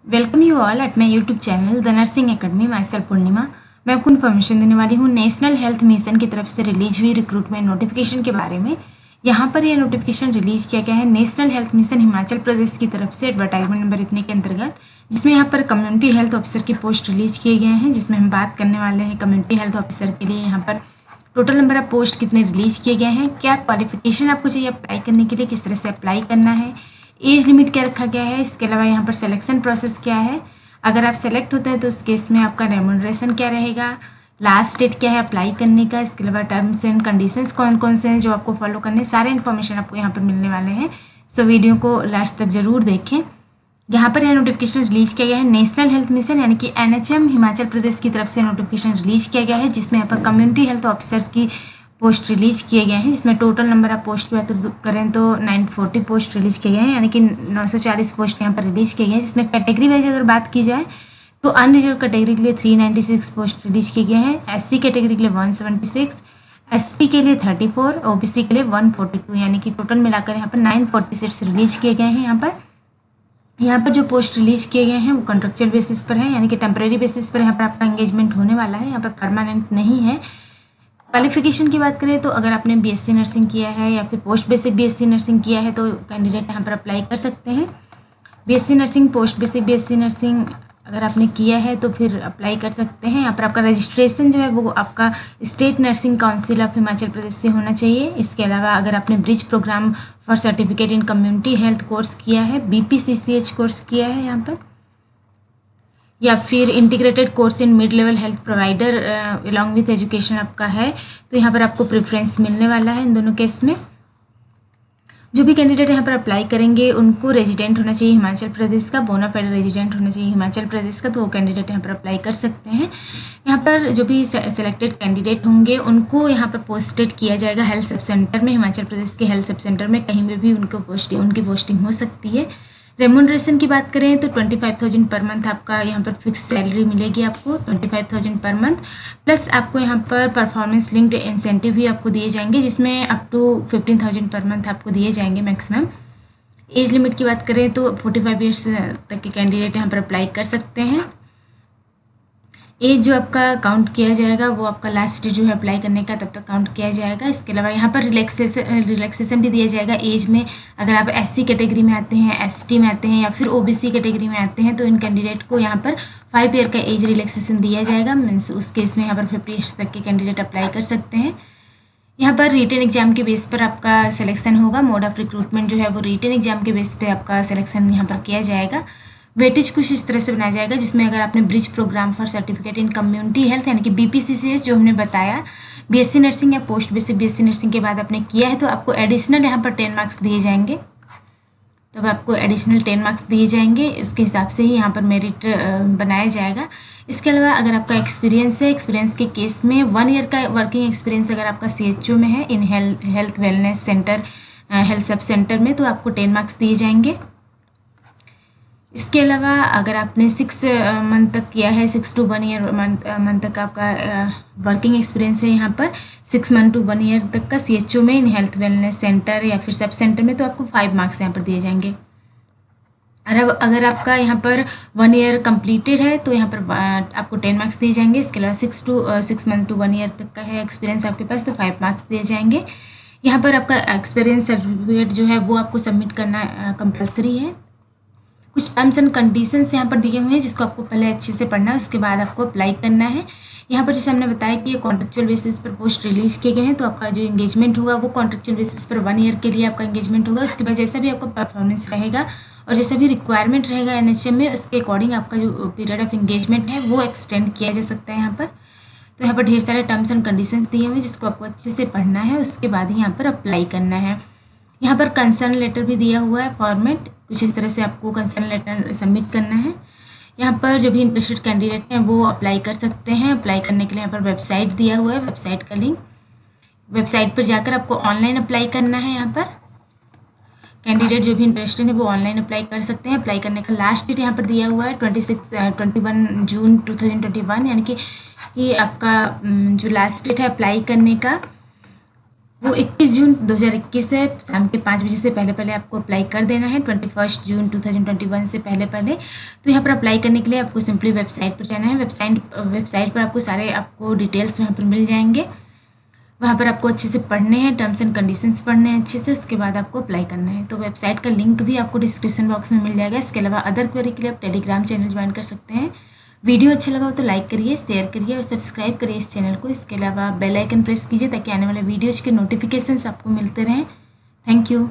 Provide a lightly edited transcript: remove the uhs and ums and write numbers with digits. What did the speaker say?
Welcome you all at my YouTube channel the nursing academy. Myself Purnima. मैं आपको information देने वाली हूँ नेशनल हेल्थ मिशन की तरफ से रिलीज हुई रिक्रूटमेंट नोटिफिकेशन के बारे में। यहाँ पर यह नोटिफिकेशन रिलीज किया गया है national health mission Himachal Pradesh की तरफ से एडवर्टाइजमेंट नंबर इतने के अंतर्गत, जिसमें यहाँ पर कम्युनिटी हेल्थ ऑफिसर की पोस्ट रिलीज किए गए हैं, जिसमें हम बात करने वाले हैं कम्युनिटी हेल्थ ऑफिसर के लिए यहाँ पर टोटल नंबर ऑफ पोस्ट कितने रिलीज किए गए हैं, क्या क्वालिफिकेशन आपको चाहिए अप्लाई करने के लिए, किस तरह से अप्लाई करना है, एज लिमिट क्या रखा गया है, इसके अलावा यहाँ पर सिलेक्शन प्रोसेस क्या है, अगर आप सेलेक्ट होते हैं तो उस केस में आपका रेम्यूनरेशन क्या रहेगा, लास्ट डेट क्या है अप्लाई करने का, इसके अलावा टर्म्स एंड कंडीशंस कौन कौन से हैं जो आपको फॉलो करने, सारे इन्फॉर्मेशन आपको यहाँ पर मिलने वाले हैं। सो वीडियो को लास्ट तक जरूर देखें। यहाँ पर यह नोटिफिकेशन रिलीज किया गया है नेशनल हेल्थ मिशन यानी कि NHM हिमाचल प्रदेश की तरफ से नोटिफिकेशन रिलीज किया गया है, जिसमें यहाँ पर कम्युनिटी हेल्थ ऑफिसर्स की पोस्ट रिलीज किए गए हैं, जिसमें टोटल नंबर ऑफ पोस्ट की बात करें तो 940 पोस्ट रिलीज किए गए हैं, यानी कि 940 पोस्ट यहाँ पर रिलीज किए गए हैं, जिसमें कैटेगरी वाइज अगर बात की जाए तो अनरिजर्व कैटेगरी के लिए 396 पोस्ट रिलीज किए गए हैं, SC कैटेगरी के लिए 176, ST के लिए 34, OBC के लिए 142, यानी कि टोटल मिलाकर यहाँ पर 940 सीट्स रिलीज किए गए हैं। यहाँ पर जो पोस्ट रिलीज किए गए हैं वो कॉन्ट्रेक्चुअल बेसिस पर है, यानी कि टेम्परेरी बेसिस पर यहाँ पर आपका एंगेजमेंट होने वाला है, यहाँ पर परमानेंट नहीं है। क्वालिफिकेशन की बात करें तो अगर आपने BSc नर्सिंग किया है या फिर पोस्ट बेसिक BSc नर्सिंग किया है तो कैंडिडेट यहाँ पर अप्लाई कर सकते हैं। BSc nursing, post basic BSc nursing अगर आपने किया है तो फिर अप्लाई कर सकते हैं। यहाँ पर आपका रजिस्ट्रेशन जो है वो आपका state nursing council of Himachal Pradesh से होना चाहिए। इसके अलावा अगर आपने bridge program for certificate in community health course किया है, BPCCH कोर्स किया है यहाँ पर, या फिर integrated course in mid level health provider along with education आपका है, तो यहाँ पर आपको प्रेफरेंस मिलने वाला है इन दोनों केस में। जो भी कैंडिडेट यहाँ पर अप्लाई करेंगे उनको रेजिडेंट होना चाहिए हिमाचल प्रदेश का, बोनाफाइड रेजिडेंट होना चाहिए हिमाचल प्रदेश का, तो वो कैंडिडेट यहाँ पर अप्लाई कर सकते हैं। यहाँ पर जो भी सेलेक्टेड कैंडिडेट होंगे उनको यहाँ पर पोस्टेड किया जाएगा हेल्थ सब सेंटर में, हिमाचल प्रदेश के हेल्थ सब सेंटर में कहीं में भी उनकी पोस्टिंग हो सकती है। रेम्यूनरेशन की बात करें तो 25,000 पर मंथ आपका यहाँ पर फिक्स सैलरी मिलेगी आपको, 25,000 पर मंथ, प्लस आपको यहाँ पर परफॉर्मेंस लिंक्ड इंसेंटिव भी आपको दिए जाएंगे, जिसमें अप टू 15,000 पर मंथ आपको दिए जाएंगे मैक्सिमम। एज लिमिट की बात करें तो 45 ईयर्स तक के कैंडिडेट यहाँ पर अप्लाई कर सकते हैं। एज जो आपका काउंट किया जाएगा वो आपका लास्ट डेट जो है अप्लाई करने का तब तक काउंट किया जाएगा। इसके अलावा यहाँ पर रिलैक्सेशन भी दिया जाएगा एज में। अगर आप SC कैटेगरी में आते हैं, ST में आते हैं या फिर OBC कैटेगरी में आते हैं तो इन कैंडिडेट को यहाँ पर 5 ईयर का एज रिलैक्सेशन दिया जाएगा। मीन्स उस केस में यहाँ पर 50 ईयर्स तक के कैंडिडेट अप्लाई कर सकते हैं। यहाँ पर रिटन एग्जाम के बेस पर आपका सिलेक्शन होगा। मोड ऑफ रिक्रूटमेंट जो है वो रिटन एग्जाम के बेस पर आपका सिलेक्शन यहाँ पर किया जाएगा। वेटेज कुछ इस तरह से बनाया जाएगा, जिसमें अगर आपने bridge program for certificate in community health यानी कि BPCCH जो हमने बताया, BSc नर्सिंग या पोस्ट बेसिक BSc नर्सिंग के बाद आपने किया है तो आपको एडिशनल यहाँ पर 10 मार्क्स दिए जाएंगे, तब आपको एडिशनल 10 मार्क्स दिए जाएंगे। उसके हिसाब से ही यहाँ पर मेरिट बनाया जाएगा। इसके अलावा अगर आपका एक्सपीरियंस है, एक्सपीरियंस के केस में 1 ईयर का वर्किंग एक्सपीरियंस अगर आपका CHO में है in health wellness centre, health sub centre में, तो आपको 10 मार्क्स दिए जाएंगे। इसके अलावा अगर आपने 6 मंथ तक किया है, 6 to 1 ईयर मंथ तक आपका वर्किंग एक्सपीरियंस है यहाँ पर, 6 मंथ to 1 ईयर तक का CHO में इन हेल्थ वेलनेस सेंटर या फिर सब सेंटर में, तो आपको 5 मार्क्स यहाँ पर दिए जाएंगे। और अब अगर आपका यहाँ पर 1 ईयर कंप्लीटेड है तो यहाँ पर आपको 10 मार्क्स दिए जाएंगे। इसके अलावा 6 मंथ to 1 ईयर तक का है एक्सपीरियंस आपके पास तो 5 मार्क्स दिए जाएंगे। यहाँ पर आपका एक्सपीरियंस सर्टिफिकेट जो है वो आपको सबमिट करना कंपलसरी है। कुछ टर्म्स एंड कंडीशंस यहाँ पर दिए हुए हैं जिसको आपको पहले अच्छे से पढ़ना है, उसके बाद आपको अप्लाई करना है। यहाँ पर जैसे हमने बताया कि ये कॉन्ट्रेक्चुअल बेसिस पर पोस्ट रिलीज किए गए हैं, तो आपका जो एंगेजमेंट होगा वो कॉन्ट्रेक्चुअल बेसिस पर 1 ईयर के लिए आपका एंगेजमेंट होगा। उसके बाद जैसा भी आपका परफॉर्मेंस रहेगा और जैसा भी रिक्वायरमेंट रहेगा NHM में, उसके अकॉर्डिंग आपका जो पीरियड ऑफ एंगेजमेंट है वो एक्सटेंड किया जा सकता है यहाँ पर। तो यहाँ पर ढेर सारे टर्म्स एंड कंडीशंस दिए हुए हैं जिसको आपको अच्छे से पढ़ना है, उसके बाद ही यहाँ पर अप्लाई करना है। यहाँ पर कंसर्न लेटर भी दिया हुआ है फॉर्मेट, कुछ इस तरह से आपको कंसर्न लेटर सबमिट करना है। यहाँ पर जो भी इंटरेस्टेड कैंडिडेट हैं वो अप्लाई कर सकते हैं। अप्लाई करने के लिए यहाँ पर वेबसाइट दिया हुआ है, वेबसाइट का लिंक, वेबसाइट पर जाकर आपको ऑनलाइन अप्लाई करना है। यहाँ पर कैंडिडेट जो भी इंटरेस्टेड है वो ऑनलाइन अप्लाई कर सकते हैं। अप्लाई करने का लास्ट डेट यहाँ पर दिया हुआ है 21 जून 2021, यानी कि आपका जो लास्ट डेट है अप्लाई करने का वो 21 जून 2021 है, शाम के 5 बजे से पहले पहले आपको अप्लाई कर देना है, 21 जून 2021 से पहले पहले। तो यहाँ पर अप्लाई करने के लिए आपको सिंपली वेबसाइट पर जाना है। वेबसाइट पर आपको सारे डिटेल्स वहाँ पर मिल जाएंगे। वहाँ पर आपको अच्छे से पढ़ने हैं, टर्म्स एंड कंडीशंस पढ़ने हैं अच्छे से, उसके बाद आपको अप्लाई करना है। तो वेबसाइट का लिंक भी आपको डिस्क्रिप्शन बॉक्स में मिल जाएगा। इसके अलावा अदर क्वेरी के लिए आप टेलीग्राम चैनल ज्वाइन कर सकते हैं। वीडियो अच्छा लगा हो तो लाइक करिए, शेयर करिए और सब्सक्राइब करिए इस चैनल को। इसके अलावा बेल आइकन प्रेस कीजिए ताकि आने वाले वीडियोज़ के नोटिफिकेशंस आपको मिलते रहें। Thank you.